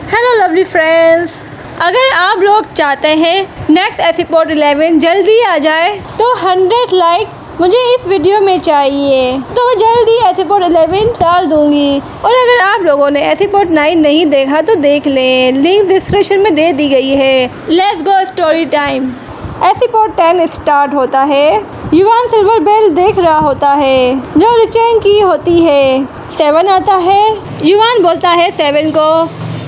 Hello lovely friends, अगर आप लोग चाहते हैं नेक्स्ट एपिसोड 11 जल्दी आ जाए तो 100 लाइक मुझे इस वीडियो में चाहिए, तो मैं जल्दी एपिसोड 11 डाल दूंगी। और अगर आप लोगों ने एपिसोड 9 नहीं देखा तो देख लें, लिंक डिस्क्रिप्शन में दे दी गई है। Let's go story time. Episode 10 start होता है। युवान सिल्वर बेल देख रहा होता है जो रिचेन की होती है। 7 आता है। युवान बोलता है 7 को,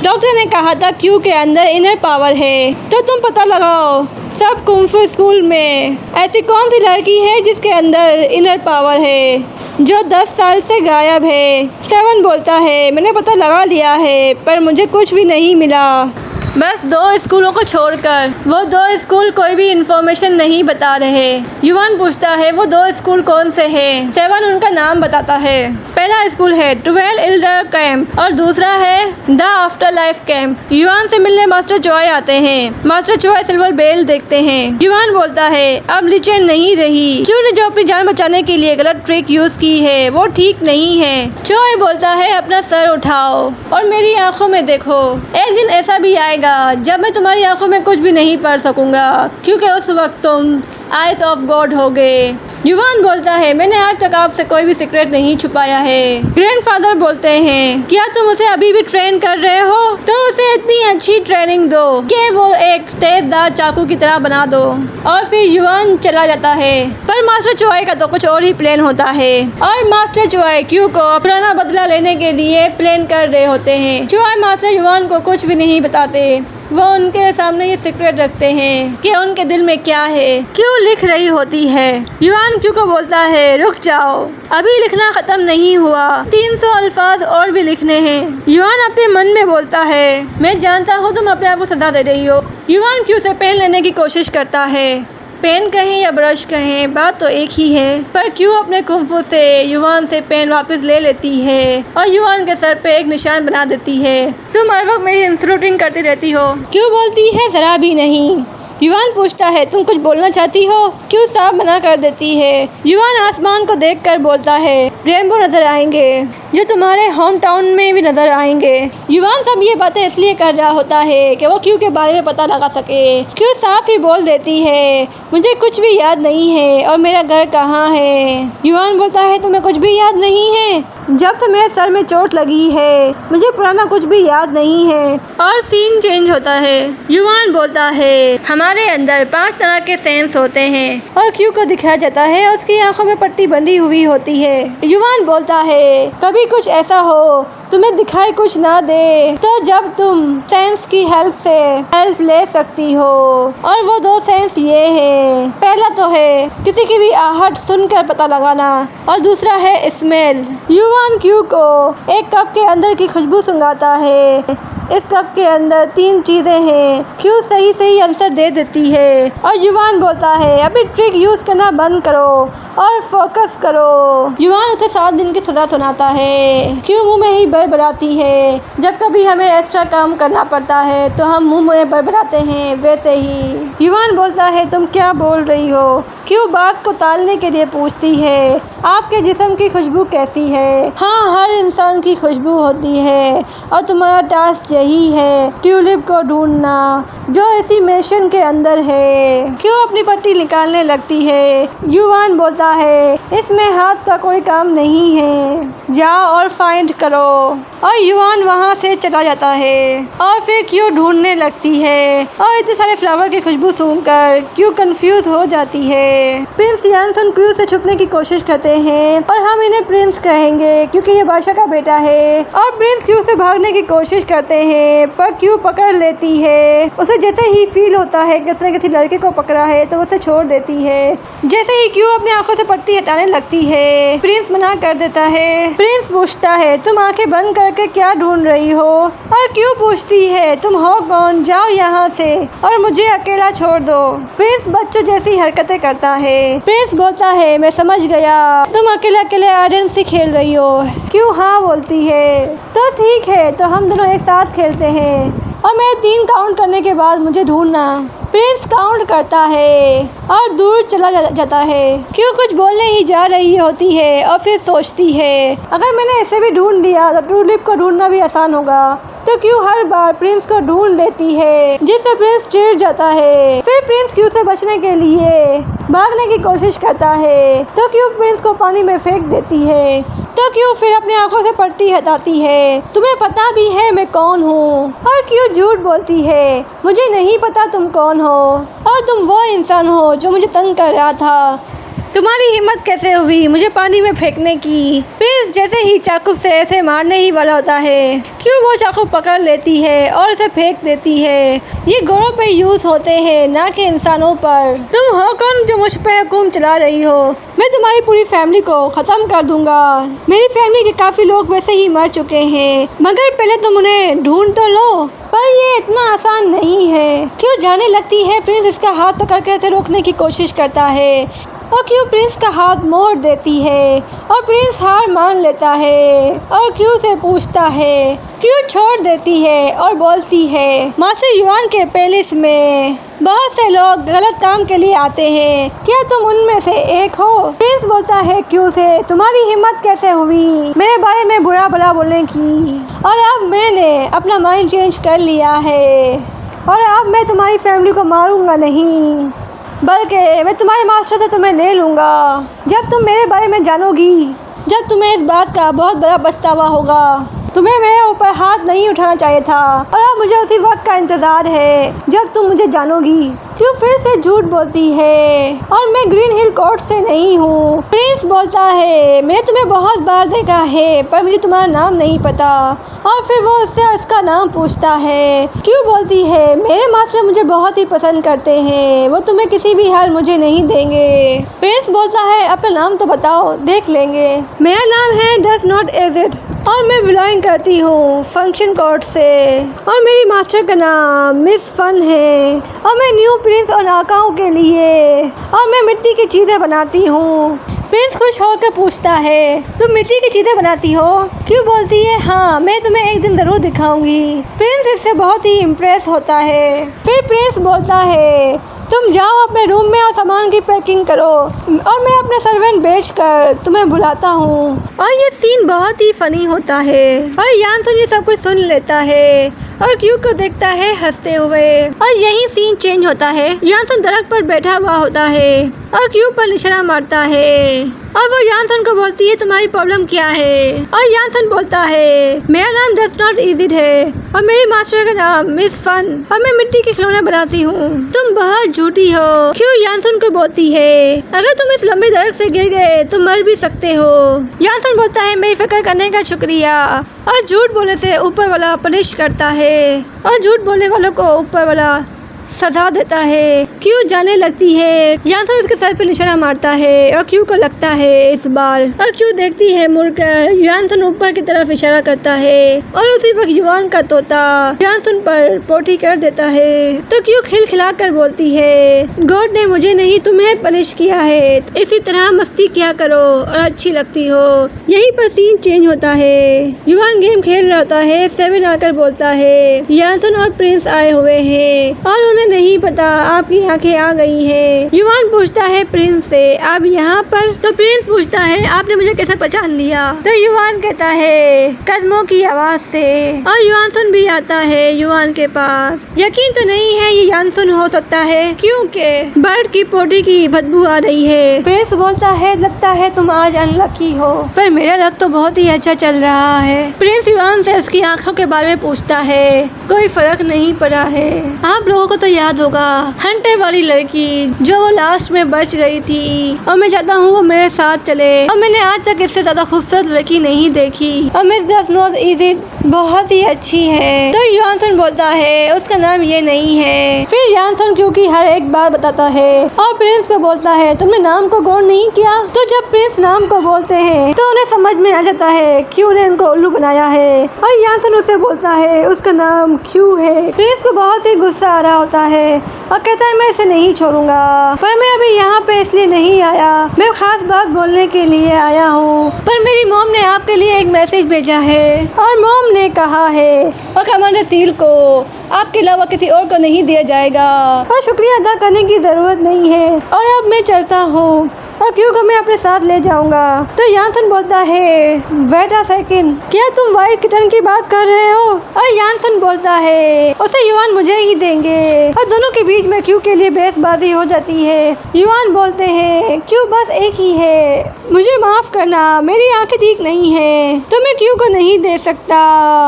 डॉक्टर ने कहा था क्यू के अंदर इनर पावर है, तो तुम पता लगाओ सब कुंफू स्कूल में ऐसी कौन सी लड़की है जिसके अंदर इनर पावर है जो 10 साल से गायब है। 7 बोलता है मैंने पता लगा लिया है पर मुझे कुछ भी नहीं मिला, बस 2 स्कूलों को छोड़कर वो 2 स्कूल कोई भी इंफॉर्मेशन नहीं बता रहे। युवान पूछता है वो 2 स्कूल कौन से हैं। 7 उनका नाम बताता है। पहला स्कूल है 12 एल्डर कैंप और दूसरा है द आफ्टर लाइफ कैंप। युवान से मिलने मास्टर चॉय आते हैं। मास्टर चॉय सिल्वर बेल देखते हैं। युवान बोलता है अब लिचेन नहीं रही, क्यों ने जो अपनी जान बचाने के लिए गलत ट्रिक यूज की है वो ठीक नहीं है। चॉय बोलता है अपना सर उठाओ और मेरी आंखों में देखो, एक दिन ऐसा भी आएगा जब मैं तुम्हारी आंखों में कुछ भी नहीं पढ़ सकूंगा, क्योंकि उस वक्त तुम आइज ऑफ गॉड होगे। युवान बोलता है मैंने आज तक आपसे कोई भी सीक्रेट नहीं छुपाया है। ग्रैंडफादर बोलते हैं क्या तुम उसे अभी भी ट्रेन कर रहे हो, तो उसे इतनी अच्छी ट्रेनिंग दो कि वो एक तेजदार चाकू की तरह बना दो। और फिर युवान चला जाता है। पर मास्टर चॉय का तो कुछ और ही प्लान होता है और मास्टर चॉय क्यू को पुराना बदला लेने के लिए प्लान कर रहे होते हैं। चॉय मास्टर युवान को कुछ भी नहीं बताते, वो उनके सामने ये सीक्रेट रखते हैं कि उनके दिल में क्या है। क्यों लिख रही होती है। युवान क्यू को बोलता है रुक जाओ, अभी लिखना खत्म नहीं हुआ, 300 अल्फाज और भी लिखने हैं। युवान अपने मन में बोलता है मैं जानता हूँ तुम अपने आप को सजा दे रही हो। युवान क्यू से पेन लेने की कोशिश करता है। पेन कहें या ब्रश कहें बात तो एक ही है, पर क्यों अपने कुंफू से युवान से पेन वापस ले लेती है और युवान के सर पे एक निशान बना देती है। तुम हर वक्त मेरी इंसल्टिंग करती रहती हो। क्यों बोलती है जरा भी नहीं। युवान पूछता है तुम कुछ बोलना चाहती हो। क्यों साफ मना कर देती है। युवान आसमान को देखकर बोलता है रेनबो नजर आएंगे जो तुम्हारे होम टाउन में भी नजर आएंगे। युवान सब ये बातें इसलिए कर रहा होता है कि वो क्यू के बारे में पता लगा सके। क्यों साफ ही बोल देती है मुझे कुछ भी याद नहीं है और मेरा घर कहाँ है। युवान बोलता है तुम्हें कुछ भी याद नहीं है, जब से मेरे सर में चोट लगी है मुझे पुराना कुछ भी याद नहीं है। और सीन चेंज होता है। युवान बोलता है हमारे अंदर 5 तरह के सेंस होते हैं और क्यू को दिखाया जाता है उसकी आंखों में पट्टी बंधी हुई होती है। युवान बोलता है कभी कुछ ऐसा हो तुम्हें दिखाई कुछ ना दे तो जब तुम सेंस की हेल्प से हेल्प ले सकती हो। और वो 2 सेंस ये है, पहला तो है किसी की भी आहट सुनकर पता लगाना और दूसरा है स्मेल। युवान क्यू को एक कप के अंदर की खुशबू सुंघाता है। इस कप के अंदर 3 चीजें हैं। क्यू सही आंसर दे देती है और युवान बोलता है अभी ट्रिक यूज करना बंद करो और फोकस करो। युवान उसे 7 दिन की सजा सुनाता है। क्यों मुंह में ही बड़बड़ाती है, जब कभी हमें एक्स्ट्रा काम करना पड़ता है तो हम मुंह में बड़बड़ाते हैं वैसे ही। युवान बोलता है तुम क्या बोल रही हो। क्यों बात को टालने के लिए पूछती है आपके जिस्म की खुशबू कैसी है। हाँ हर इंसान की खुशबू होती है और तुम्हारा टास्क यही है ट्यूलिप को ढूंढना जो इसी मिशन के अंदर है। क्यों अपनी पट्टी निकालने लगती है। युवान बोलता है इसमें हाथ का कोई काम नहीं है, जाओ और फाइंड करो। और युवान वहाँ से चला जाता है और फिर क्यों ढूंढने लगती है और इतने सारे फ्लावर की खुशबू सूंघकर क्यों कंफ्यूज हो जाती है। प्रिंस यानसन क्यू से छुपने की कोशिश करते हैं और हम इन्हें प्रिंस कहेंगे क्योंकि ये बादशाह का बेटा है। और प्रिंस क्यू से भागने की कोशिश करते हैं पर क्यू पकड़ लेती है। उसे जैसे ही फील होता है कि उसने किसी लड़के को पकड़ा है तो उसे छोड़ देती है। जैसे ही क्यू अपनी आंखों से पट्टी हटाने लगती है प्रिंस मना कर देता है। प्रिंस पूछता है तुम आंखें बंद करके क्या ढूंढ रही हो। और क्यू पूछती है तुम हो कौन, जाओ यहाँ से और मुझे अकेला छोड़ दो। प्रिंस बच्चों जैसी हरकतें करता है। प्रिंस बोलता है मैं समझ गया तुम अकेले अकेले आइडेंट से खेल रही हो। क्यों हाँ बोलती है तो ठीक है तो हम दोनों एक साथ खेलते हैं और मैं 3 काउंट करने के बाद मुझे ढूंढना। प्रिंस काउंट करता है और दूर चला जाता है। क्यों कुछ बोलने ही जा रही होती है और फिर सोचती है अगर मैंने इसे भी ढूंढ लिया तो ट्यूलिप को ढूंढना भी आसान होगा। तो क्यू हर बार प्रिंस को ढूंढ लेती है, जिससे प्रिंस चिढ़ जाता है। फिर प्रिंस क्यू से बचने के लिए भागने की कोशिश करता है, तो क्यू प्रिंस को पानी में फेंक देती है। तो क्यू फिर अपनी आंखों से पट्टी हटाती है। तुम्हें पता भी है मैं कौन हूँ? और क्यू झूठ बोलती है, मुझे नहीं पता तुम कौन हो, और तुम वो इंसान हो जो मुझे तंग कर रहा था। तुम्हारी हिम्मत कैसे हुई मुझे पानी में फेंकने की? प्रिंस जैसे ही चाकू से ऐसे मारने ही वाला होता है, क्यों वो चाकू पकड़ लेती है और उसे फेंक देती है। ये घोड़ों पे यूज होते हैं, ना कि इंसानों पर। तुम हो कौन जो मुझ पे हुक्म चला रही हो? मैं तुम्हारी पूरी फैमिली को खत्म कर दूंगा। मेरी फैमिली के काफी लोग वैसे ही मर चुके हैं, मगर पहले तुम उन्हें ढूंढ तो लो। पर ये इतना आसान नहीं है। क्यों जाने लगती है प्रिंस इसका हाथ पकड़ कर इसे रोकने की कोशिश करता है, और क्यों प्रिंस का हाथ मोड़ देती है, और प्रिंस हार मान लेता है और क्यों से पूछता है। क्यों छोड़ देती है और बोलती है, मास्टर युआन के पैलेस में बहुत से लोग गलत काम के लिए आते हैं, क्या तुम उनमें से एक हो? प्रिंस बोलता है क्यों से, तुम्हारी हिम्मत कैसे हुई मेरे बारे में बुरा भला बोलने की? और अब मैंने अपना माइंड चेंज कर लिया है, और अब मैं तुम्हारी फैमिली को मारूंगा नहीं, बल्कि मैं तुम्हारे मास्टर से तुम्हें ले लूँगा। जब तुम मेरे बारे में जानोगी, जब तुम्हें इस बात का बहुत बड़ा पछतावा होगा। तुम्हें मेरे ऊपर हाथ नहीं उठाना चाहिए था, और अब मुझे उसी वक्त का इंतज़ार है जब तुम मुझे जानोगी। क्यों फिर से झूठ बोलती है, और मैं ग्रीन हिल कोर्ट से नहीं हूँ। प्रिंस बोलता है, मैंने तुम्हें बहुत बार देखा है, पर मुझे तुम्हारा नाम नहीं पता। और फिर वो उससे उसका नाम पूछता है। क्यों बोलती है, मेरे मास्टर मुझे बहुत ही पसंद करते हैं, वो तुम्हें किसी भी हाल मुझे नहीं देंगे। प्रिंस बोलता है, अपना नाम तो बताओ, देख लेंगे। मेरा नाम है डस नॉट एजिड, और मैं बिलोंग करती हूँ फंक्शन कोर्ट से, और मेरी मास्टर का नाम मिस फन है, और मैं न्यू प्रिंस और आकाओं के लिए, और मैं मिट्टी की चीज़ें बनाती हूँ। प्रिंस खुश होकर पूछता है, तुम मिट्टी की चीज़ें बनाती हो? क्यों बोलती है, हाँ मैं तुम्हें एक दिन ज़रूर दिखाऊंगी। प्रिंस इससे बहुत ही इम्प्रेस होता है। फिर प्रिंस बोलता है, तुम जाओ अपने रूम में और सामान की पैकिंग करो, और मैं अपने सर्वेंट भेजकर तुम्हें बुलाता हूँ। और ये सीन बहुत ही फनी होता है, और यानसुन ये सब कुछ सुन लेता है और क्यू को देखता है हंसते हुए। और यही सीन चेंज होता है। यानसुन दरख्त पर बैठा हुआ होता है और क्यू पर निशाना मारता है, और वो यानसुन को बोलती है, तुम्हारी प्रॉब्लम क्या है? और यानसुन बोलता है, मेरा नाम डस नॉट इजिड है, और मेरी मास्टर का नाम मिस फन, और मैं मिट्टी के खिलौने बनाती हूँ। तुम बहुत झूठी हो। क्यों यानसुन को बोलती है, अगर तुम इस लंबे दरख्त से गिर गए तो मर भी सकते हो। यानसुन बोलता है, मेरी फिक्र करने का शुक्रिया। और झूठ बोलने से ऊपर वाला पनिश करता है, और झूठ बोलने वालों को ऊपर वाला सजा देता है। क्यू जाने लगती है। यानसुन उसके सर पे निशाना मारता है, और क्यू को लगता है इस बार, और क्यू देखती है मुड़कर। यानसुन ऊपर की तरफ इशारा करता है, और उसी वक्त युआन का तोता यानसुन पर पोटी कर देता है। तो क्यू खिलखिला कर बोलती है, गॉड ने मुझे नहीं तुम्हें पनिश किया है, तो इसी तरह मस्ती किया करो और अच्छी लगती हो। यहीं पर सीन चेंज होता है। युआन गेम खेल रहा होता है। सेवन आकर बोलता है, यानसुन और प्रिंस आए हुए हैं, और उन्हें नहीं पता आपकी आंखें आ गई हैं। युआन पूछता है प्रिंस से, आप यहाँ पर? तो प्रिंस पूछता है, आपने मुझे कैसे पहचान लिया? तो युआन कहता है, कदमों की आवाज से। और यानसुन भी आता है युआन के पास। यकीन तो नहीं है ये यानसुन हो सकता है, क्योंकि बर्ड की पोटी की बदबू आ रही है। प्रिंस बोलता है, लगता है तुम आज अनलकी हो, पर मेरा लक तो बहुत ही अच्छा चल रहा है। प्रिंस युआन से उसकी आंखों के बारे में पूछता है, कोई फर्क नहीं पड़ा है। आप लोगों को तो याद होगा हंटर वाली लड़की जो वो लास्ट में बच गई थी, और मैं चाहता हूँ वो मेरे साथ चले, और मैंने आज तक इससे ज्यादा खूबसूरत लड़की नहीं देखी, और मिस डस नॉट इजिड बहुत ही अच्छी है। तो यानसुन बोलता है, उसका नाम ये नहीं है। फिर यानसुन क्योंकि हर एक बात बताता है, और प्रिंस को बोलता है, तुमने नाम को गौर नहीं किया? तो जब प्रिंस नाम को बोलते हैं तो उन्हें समझ में आ जाता है क्यों ने उनको उल्लू बनाया है, और यानसुन उसे बोलता है उसका नाम क्यू है। प्रिंस को बहुत ही गुस्सा आ रहा होता है, और कहता है मैं इसे नहीं छोड़ूंगा, पर मैं अभी यहाँ पे इसलिए नहीं आया, मैं खास बात बोलने के लिए आया हूँ। पर मेरी मॉम ने आपके लिए एक मैसेज भेजा है और मॉम ने कहा है और कमांडर सील को आपके अलावा किसी और को नहीं दिया जाएगा और शुक्रिया अदा करने की जरूरत नहीं है और अब मैं चलता हूँ और क्यों को मैं अपने साथ ले जाऊंगा। तो यानसन बोलता है वेट अ सेकंड, क्या तुम व्हाइट किटन की बात कर रहे हो? और यानसन बोलता है उसे युवान मुझे ही देंगे और दोनों के बीच में क्यों के लिए बहसबाजी हो जाती है। युवान बोलते हैं क्यों बस एक ही है, मुझे माफ करना मेरी आंखें ठीक नहीं है तो मैं क्यों को नहीं दे सकता,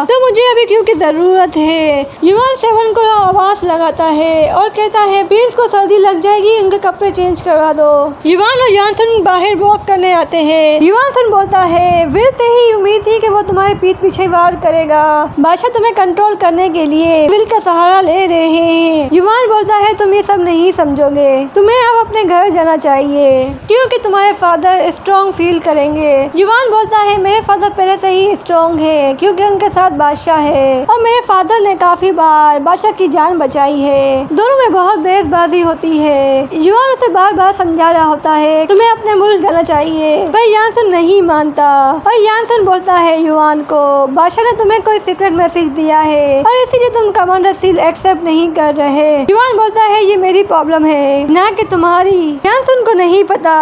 तो मुझे अभी क्यों की जरूरत है। युवान सेवन को आवाज लगाता है और कहता है प्रिंस को सर्दी लग जाएगी, उनके कपड़े चेंज करवा दो। युवान और यानसन बाहर वॉक करने आते हैं। युवानसन बोलता है विल से ही उम्मीद थी कि वो तुम्हारे पीठ पीछे वार करेगा, बादशाह तुम्हें कंट्रोल करने के लिए विल का सहारा ले रहे हैं। युवान बोलता है तुम ये सब नहीं समझोगे, तुम्हें अब अपने घर जाना चाहिए क्योंकि तुम्हारे फादर स्ट्रॉन्ग फील करेंगे। युवान बोलता है मेरे फादर पहले से ही स्ट्रॉन्ग है क्योंकि उनके साथ बादशाह है और मेरे फादर ने काफी बार बादशाह की जान बचाई है। दोनों में बहुत बहसबाजी होती है। युवान उसे बार बार समझा रहा होता है तुम्हें अपने मुल्क जाना चाहिए, पर यानसन नहीं मानता और यानसन बोलता है युवान को बादशाह ने तुम्हें कोई सीक्रेट मैसेज दिया है और इसीलिए तुम कमांडर सील एक्सेप्ट नहीं कर रहे। युवान बोलता है ये मेरी प्रॉब्लम है ना कि तुम्हारी। यानसन को नहीं पता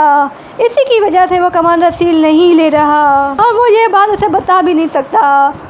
इसी की वजह से वो कमांडर सील नहीं ले रहा और वो ये बात उसे बता भी नहीं सकता।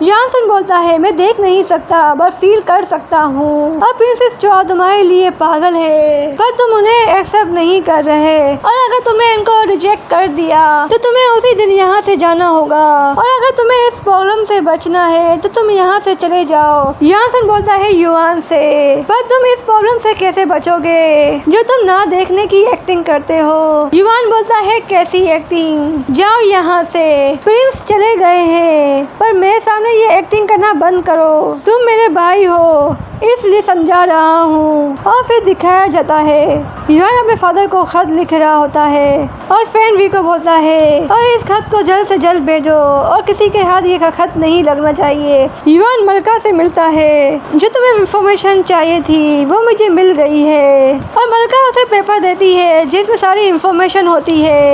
यानसन बोलता है मैं देख नहीं सकता बस फील कर सकता हूँ और प्रिंसेस चौ तुम्हारे लिए पागल है, पर तुम उन्हें एक्सेप्ट नहीं कर रहे और अगर तुम्हें इनको रिजेक्ट कर दिया तो तुम्हें उसी दिन यहाँ से जाना होगा और अगर तुम्हें इस प्रॉब्लम से बचना है तो तुम यहाँ से चले जाओ। यानसन बोलता है युवान से पर तुम इस प्रॉब्लम से कैसे बचोगे जो तुम ना देखने की एक्टिंग करते हो। युवान बोलता है कैसी एक्टिंग, जाओ यहाँ से, प्रिंस चले गए हैं पर मेरे सामने ये एक्टिंग करना बंद करो, तुम मेरे भाई हो इसलिए समझा रहा हूँ। और फिर दिखाया जाता है युवान अपने फादर को खत लिख रहा होता है और फैन वी को बोलता है और इस खत को जल्द से जल्द भेजो और किसी के हाथ ये खत नहीं लगना चाहिए। युवान मलका से मिलता है, जो तुम्हें इंफॉर्मेशन चाहिए थी वो मुझे मिल गई है और मलका उसे पेपर देती है जिसमें सारी इंफॉर्मेशन होती है।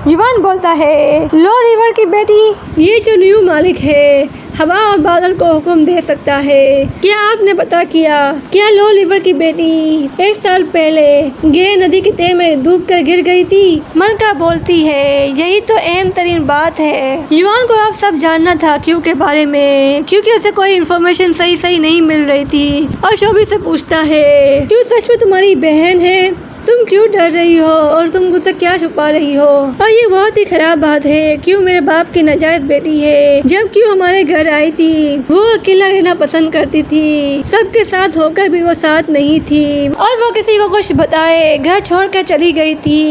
युवान बोलता है लो रिवर की बेटी, ये जो न्यू मालिक है हवा और बादल को हुक्म दे सकता है, क्या आपने पता किया क्या लो रिवर की बेटी 1 साल पहले गे नदी के तह में डूब कर गिर गई थी। मलका बोलती है यही तो अहम तरीन बात है। युवान को अब सब जानना था क्यों के बारे में क्योंकि उसे कोई इन्फॉर्मेशन सही नहीं मिल रही थी और शोभी से पूछता है क्यों सच में तुम्हारी बहन है, तुम क्यों डर रही हो और तुम मुझसे क्या छुपा रही हो और ये बहुत ही खराब बात है क्यों मेरे बाप की नाजायज बेटी है, जब क्यों हमारे घर आई थी वो अकेला रहना पसंद करती थी, सबके साथ होकर भी वो साथ नहीं थी और वो किसी को कुछ बताए घर छोड़ कर चली गई थी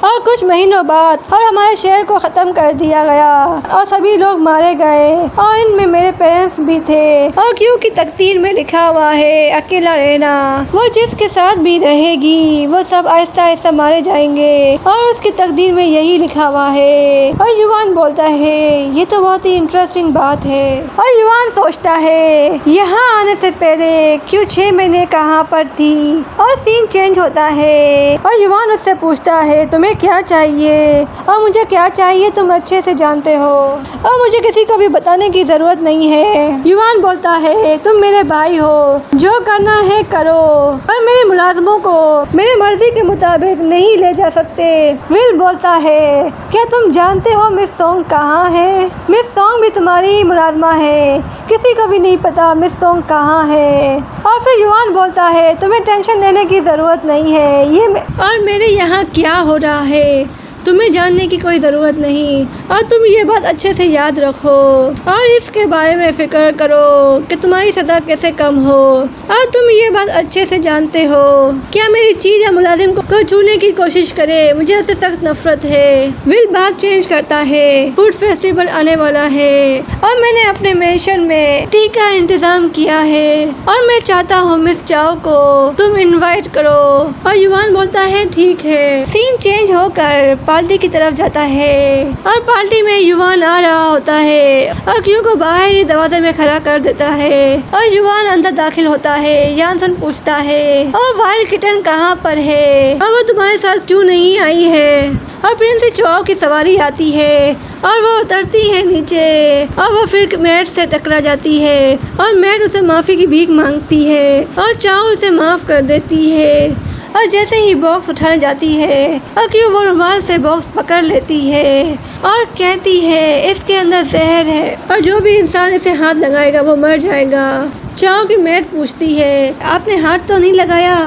और कुछ महीनों बाद और हमारे शहर को खत्म कर दिया गया और सभी लोग मारे गए और इनमें मेरे पेरेंट्स भी थे और क्यों की तकदीर में लिखा हुआ है अकेला रहना, वो जिसके साथ भी रहेगी वो सब आहिस्ता आहिस्ता मारे जाएंगे और उसकी तकदीर में यही लिखा हुआ है। और युवान बोलता है ये तो बहुत ही इंटरेस्टिंग बात है और युवान सोचता है यहाँ आने से पहले क्यों 6 महीने कहाँ पर थी और सीन चेंज होता है और युवान उससे पूछता है तुम्हें क्या चाहिए और मुझे क्या चाहिए तुम अच्छे से जानते हो और मुझे किसी को भी बताने की जरूरत नहीं है। युवान बोलता है तुम मेरे भाई हो, जो करना है करो पर मेरे मुलाजमों को मेरे मर्जी के मुताबिक नहीं ले जा सकते। विल बोलता है क्या तुम जानते हो मिस सॉन्ग कहाँ है, मिस सॉन्ग भी तुम्हारी ही मुलाजमा है, किसी को भी नहीं पता मिस सॉन्ग कहाँ है। और फिर युवान बोलता है तुम्हें टेंशन लेने की जरूरत नहीं है, ये और मेरे यहाँ क्या हो रहा है तुम्हें जानने की कोई ज़रूरत नहीं और तुम ये बात अच्छे से याद रखो और इसके बारे में फिक्र करो कि तुम्हारी सज़ा कैसे कम हो और तुम ये बात अच्छे से जानते हो क्या मेरी चीज़ या मुलाजिम को छूने की कोशिश करे मुझे उससे सख्त नफरत है। विल बात चेंज करता है, फूड फेस्टिवल आने वाला है और मैंने अपने मेंशन में टी का इंतज़ाम किया है और मैं चाहता हूँ मिस चाओ को तुम इन्वाइट करो और युवान बोलता है ठीक है। सीन चेंज होकर पार्टी की तरफ जाता है और पार्टी में युवान आ रहा होता है और क्यू को बाहर ही दरवाजे में खड़ा कर देता है और युवान अंदर दाखिल होता है। यानसन पूछता है और वाइल्ड किटन कहाँ पर है और वो तुम्हारे साथ क्यों नहीं आई है। और प्रिंस चाओ की सवारी आती है और वो उतरती है नीचे और वो फिर मैट से टकरा जाती है और मैट उसे माफी की भीख मांगती है और चाओ उसे माफ कर देती है। और जैसे ही बॉक्स उठाने जाती है और क्यों वो रुमाल से बॉक्स पकड़ लेती है और कहती है इसके अंदर जहर है और जो भी इंसान इसे हाथ लगाएगा वो मर जाएगा। चाओ की मैट पूछती है आपने हाथ तो नहीं लगाया?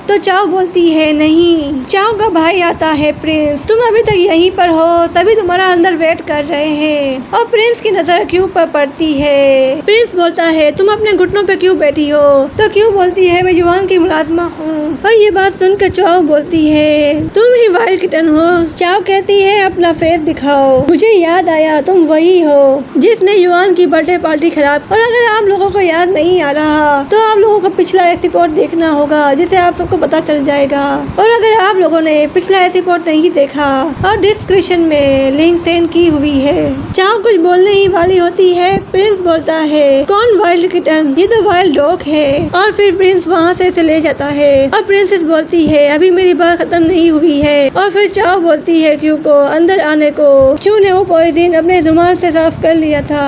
तो चाओ बोलती है नहीं। चाओ का भाई आता है प्रिंस, तुम अभी तक यहीं पर हो, सभी तुम्हारा अंदर वेट कर रहे हैं। और प्रिंस की नजर क्यू पर पड़ती है। प्रिंस बोलता है तुम अपने घुटनों पे क्यों बैठी हो? तो क्यू बोलती है मैं युवान की मुलाजमा हूँ। और ये बात सुनकर चाओ बोलती है तुम ही वाइल्ड किटन हो। चाओ कहती है अपना फेस दिखाओ, मुझे याद आया तुम वही हो जिसने युवान की बर्थडे पार्टी खराब। और अगर आप लोगों को याद नहीं आ रहा तो आप लोगों को पिछला एपिसोड देखना होगा जिसे आप सबको पता चल जाएगा। और अगर आप लोगों ने पिछला एपिसोड नहीं देखा और डिस्क्रिप्शन में लिंक सेंड की हुई है। चाओ कुछ बोलने ही वाली होती है, प्रिंस बोलता है कौन वाइल्ड किटन? ये तो वाइल्ड डॉग है। और फिर प्रिंस वहाँ से इसे ले जाता है और प्रिंसेस बोलती है अभी मेरी बात खत्म नहीं हुई है। और फिर चाओ बोलती है क्यू को अंदर आने को। क्यू ने वो पॉइजन अपने रुमाल से साफ कर लिया था,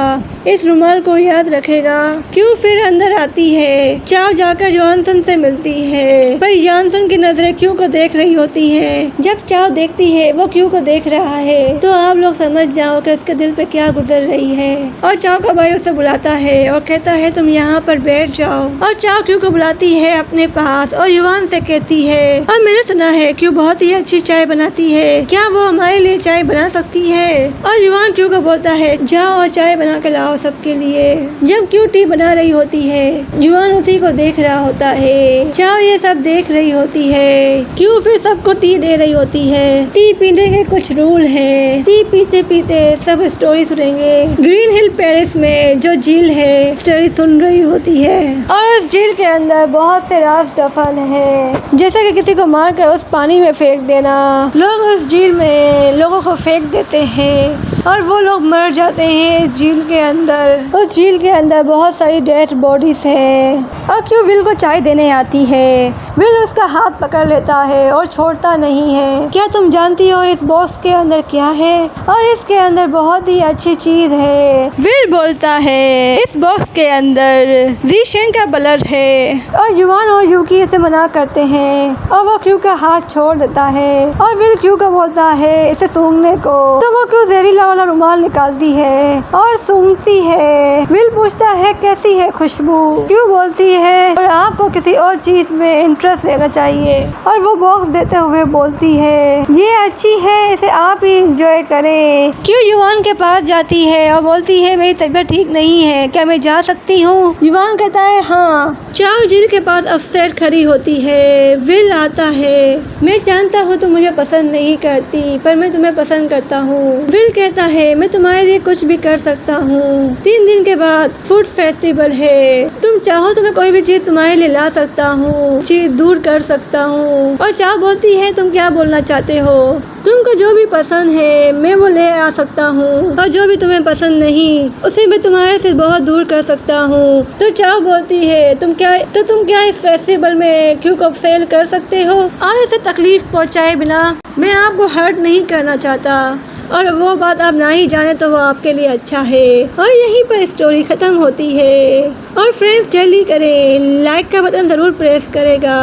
इस रुमाल को याद रखेगा। क्यू फिर अंदर आती है। चाओ जाकर जॉनसन से मिलती है पर जॉनसन की नजरें क्यू को देख रही होती हैं। जब चाओ देखती है वो क्यू को देख रहा है तो आप लोग समझ जाओ कि उसके दिल पे क्या गुजर रही है। और चाओ का भाई उसे बुलाता है और कहता है तुम यहाँ पर बैठ जाओ। और चाओ क्यू को बुलाती है अपने पास और युवान से कहती है और मैंने सुना है क्यू बहुत ही अच्छी चाय बनाती है, क्या वो हमारे लिए चाय बना सकती है? और युवान क्यू को बोलता है जाओ और चाय बना के लाओ सबके लिए। जब क्यू टी बना रही होती है युवान उसी को देख रहा होता है। चाओ ये सब देख रही होती है। क्यू फिर सबको टी दे रही होती है। टी पीने के कुछ रूल हैं। टी पीते पीते सब स्टोरी सुनेंगे। ग्रीन हिल पैलेस में जो झील है स्टोरी सुन रही होती है और उस झील के अंदर बहुत से राज दफन है, जैसे कि किसी को मार कर उस पानी में फेंक देना। लोग उस झील में लोगों को फेंक देते हैं और वो लोग मर जाते हैं इस झील के अंदर। उस झील के अंदर बहुत सारी डेड बॉडीज है। और क्यों विल को चाय देने आती है। विल उसका हाथ पकड़ लेता है और छोड़ता नहीं है। क्या तुम जानती हो इस बॉक्स के अंदर क्या है? और इसके अंदर बहुत ही अच्छी चीज है। विल बोलता है इस बॉक्स के अंदर जीशेन का ब्लड है। और युवान और यूकी इसे मना करते हैं और वो क्यू का हाथ छोड़ देता है और विल क्यू को बोलता है इसे सूंघने को। तो वो क्यू जहरीला वाला रुमाल निकालती है और सूंघती है। विल पूछता है कैसी है खुशबू? क्यू बोलती है और आपको किसी और चीज में इंटरेस्ट लेना चाहिए। और वो बॉक्स देते हुए बोलती है ये अच्छी है, इसे आप ही एंजॉय करें। क्यू युवान के पास जाती है और बोलती है मेरी तबीयत ठीक नहीं है, क्या मैं जा सकती हूँ? युवान कहता है हाँ। चाओ जिल के पास अपसेट खड़ी होती है। विल आता है मैं जानता हूँ तुम मुझे पसंद नहीं करती पर मैं तुम्हें पसंद करता हूँ। विल कहता है मैं तुम्हारे लिए कुछ भी कर सकता हूँ। 3 दिन के बाद फूड फेस्टिवल है, तुम चाहो तो मैं कोई भी चीज तुम्हारे लिए ला सकता हूँ, चीज दूर कर सकता हूँ। और चाओ बोलती है तुम क्या बोलना चाहते हो? तुमको जो भी पसंद है मैं वो ले आ सकता हूँ और जो भी तुम्हें पसंद नहीं उसे मैं तुम्हारे से बहुत दूर कर सकता हूँ। तो चाओ बोलती है तुम क्या इस फेस्टिवल में क्यू को सेल कर सकते हो और इसे तकलीफ पहुँचाए बिना? मैं आपको हर्ट नहीं करना चाहता और वो बात आप ना ही जाने तो वो आपके लिए अच्छा है। और यहीं पर स्टोरी खत्म होती है। और फ्रेंड्स जल्दी करें, लाइक का बटन जरूर प्रेस करेगा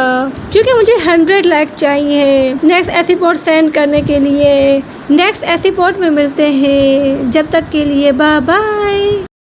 क्योंकि मुझे 100 लाइक चाहिए नेक्स्ट एपिसोड सेंड करने के लिए। नेक्स्ट एपिसोड में मिलते हैं, जब तक के लिए बाय बाय।